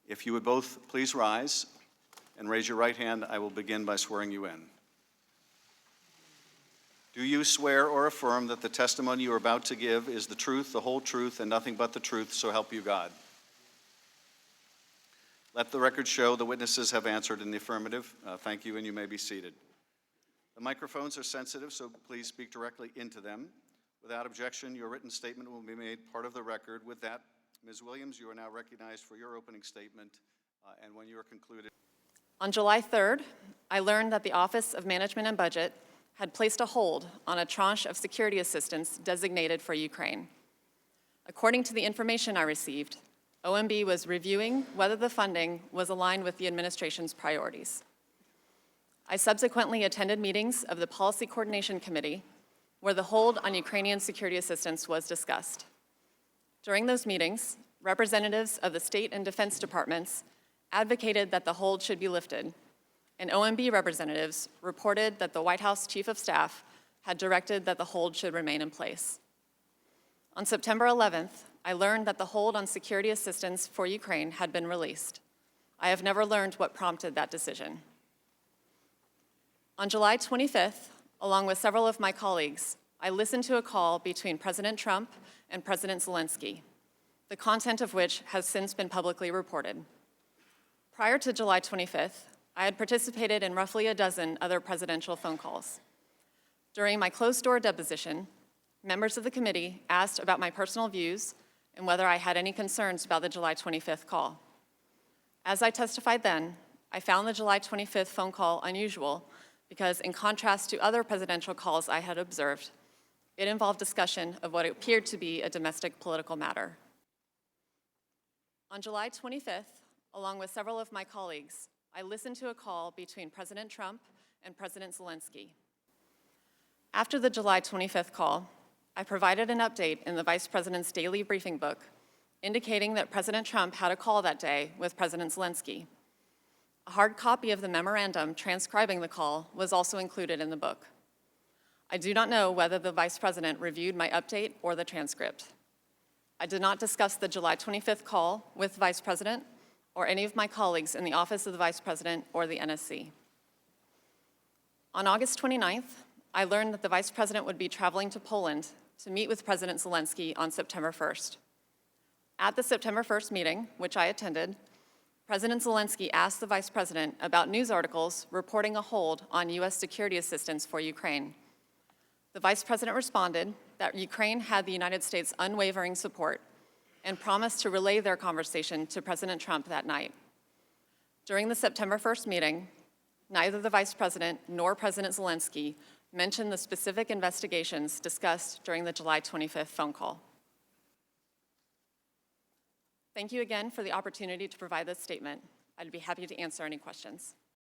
If you would both please rise and raise your right hand, I will begin by swearing you in. Do you swear or affirm that the testimony you are about to give is the truth, the whole truth, and nothing but the truth, so help you God? Let the record show the witnesses have answered in the affirmative. Thank you, and you may be seated. The microphones are sensitive, so please speak directly into them. Without objection, your written statement will be made part of the record. With that, Ms. Williams, you are now recognized for your opening statement, and when you are concluded. On July 3rd, I learned that the Office of Management and Budget had placed a hold on a tranche of security assistance designated for Ukraine. According to the information I received, OMB was reviewing whether the funding was aligned with the administration's priorities. I subsequently attended meetings of the Policy Coordination Committee where the hold on Ukrainian security assistance was discussed. During those meetings, representatives of the state and defense departments advocated that the hold should be lifted, and OMB representatives reported that the White House Chief of Staff had directed that the hold should remain in place. On September 11th, I learned that the hold on security assistance for Ukraine had been released. I have never learned what prompted that decision. On July 25th, along with several of my colleagues, I listened to a call between President Trump and President Zelensky, the content of which has since been publicly reported. Prior to July 25th, I had participated in roughly a dozen other presidential phone calls. During my closed-door deposition, members of the committee asked about my personal views and whether I had any concerns about the July 25th call. As I testified then, I found the July 25th phone call unusual because, in contrast to other presidential calls I had observed, it involved discussion of what appeared to be a domestic political matter. On July 25th, along with several of my colleagues, I listened to a call between President Trump and President Zelensky. After the July 25th call, I provided an update in the Vice President's daily briefing book, indicating that President Trump had a call that day with President Zelensky. A hard copy of the memorandum transcribing the call was also included in the book. I do not know whether the Vice President reviewed my update or the transcript. I did not discuss the July 25th call with the Vice President or any of my colleagues in the Office of the Vice President or the NSC. On August 29th, I learned that the Vice President would be traveling to Poland to meet with President Zelensky on September 1st. At the September 1st meeting, which I attended, President Zelensky asked the Vice President about news articles reporting a hold on U.S. security assistance for Ukraine. The Vice President responded that Ukraine had the United States' unwavering support and promised to relay their conversation to President Trump that night. During the September 1st meeting, neither the Vice President nor President Zelensky mentioned the specific investigations discussed during the July 25th phone call. Thank you again for the opportunity to provide this statement. I'd be happy to answer any questions.